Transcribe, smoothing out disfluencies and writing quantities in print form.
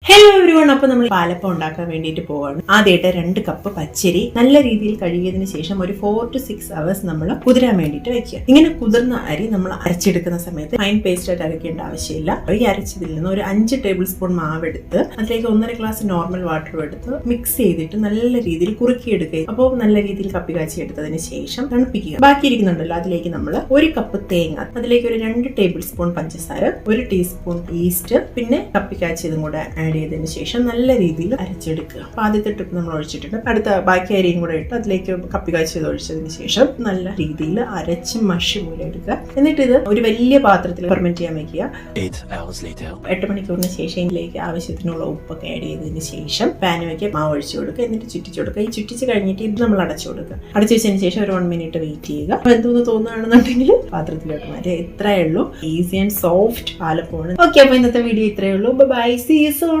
Hello everyone, അപ്പോൾ നമ്മൾ പാലപ്പം ഉണ്ടാക്കാൻ വേണ്ടിയിട്ട് പോവാണ്. ആദ്യമായിട്ട് 2 കപ്പ് പച്ചരി നല്ല രീതിയിൽ കഴുകിയതിന് ശേഷം ഒരു 4 to 6 hours നമ്മൾ കുതിരാൻ വേണ്ടിയിട്ട് വെക്കുക. ഇങ്ങനെ കുതിർന്ന അരി നമ്മൾ അരച്ചെടുക്കുന്ന സമയത്ത് ഫൈൻ പേസ്റ്റ് ആയിട്ട് അരയ്ക്കേണ്ട ആവശ്യമില്ല. ഈ അരച്ചതിൽ നിന്ന് ഒരു 5 ടേബിൾ സ്പൂൺ മാവ് എടുത്ത് അതിലേക്ക് 1.5 ഗ്ലാസ് നോർമൽ വാട്ടർ എടുത്ത് മിക്സ് ചെയ്തിട്ട് നല്ല രീതിയിൽ കുറുക്കിയെടുക്കുക. അപ്പോൾ നല്ല രീതിയിൽ കപ്പി കാച്ചി എടുത്തതിന് ശേഷം തണുപ്പിക്കുക. ബാക്കിയിരിക്കുന്നുണ്ടല്ലോ, അതിലേക്ക് നമ്മൾ 1 കപ്പ് തേങ്ങ, അതിലേക്ക് ഒരു 2 ടേബിൾ സ്പൂൺ പഞ്ചസാര, 1 ടീസ്പൂൺ ഈസ്റ്റ്, പിന്നെ കപ്പി കാച്ചിയതും കൂടെ ആഡ് ചെയ്തതിന് ശേഷം നല്ല രീതിയിൽ അരച്ചെടുക്കുക. അപ്പൊ ആദ്യത്തെ ട്രിപ്പ് നമ്മൾ ഒഴിച്ചിട്ടുണ്ട്. അടുത്ത ബാക്കി അരിയും കൂടെ ഇട്ട് അതിലേക്ക് കപ്പി കാച്ചിയത് ഒഴിച്ചതിന് ശേഷം നല്ല രീതിയിൽ അരച്ച് മഷി പോലെ എടുക്കുക. എന്നിട്ട് ഇത് ഒരു വലിയ പാത്രത്തിൽ ഫെർമെന്റ് ചെയ്യാൻ വെക്കുക. 8 മണിക്കൂറിന് ശേഷം ഇതിലേക്ക് ആവശ്യത്തിനുള്ള ഉപ്പൊക്കെ ആഡ് ചെയ്തതിന് ശേഷം പാൻ വെക്കുക, മാവ് ഒഴിച്ചു കൊടുക്കുക, എന്നിട്ട് ചുറ്റിച്ചു കൊടുക്കുക. ഈ ചുറ്റിച്ച് കഴിഞ്ഞിട്ട് ഇത് നമ്മൾ അടച്ചു കൊടുക്കുക. അടച്ചു വെച്ചതിന് ശേഷം ഒരു 1 മിനിറ്റ് വെയിറ്റ് ചെയ്യുക. അപ്പൊ എന്തോന്ന് തോന്നുകയാണെന്നുണ്ടെങ്കിൽ പാത്രത്തിലോട്ട് മാറ്റുക. ഇത്രയേ ഉള്ളൂ, ഈസി ആൻഡ് സോഫ്റ്റ് പാലപ്പമാണ്. ഓക്കെ, അപ്പൊ ഇന്നത്തെ വീഡിയോ ഇത്രയേ ഉള്ളൂ. Bye, see you soon.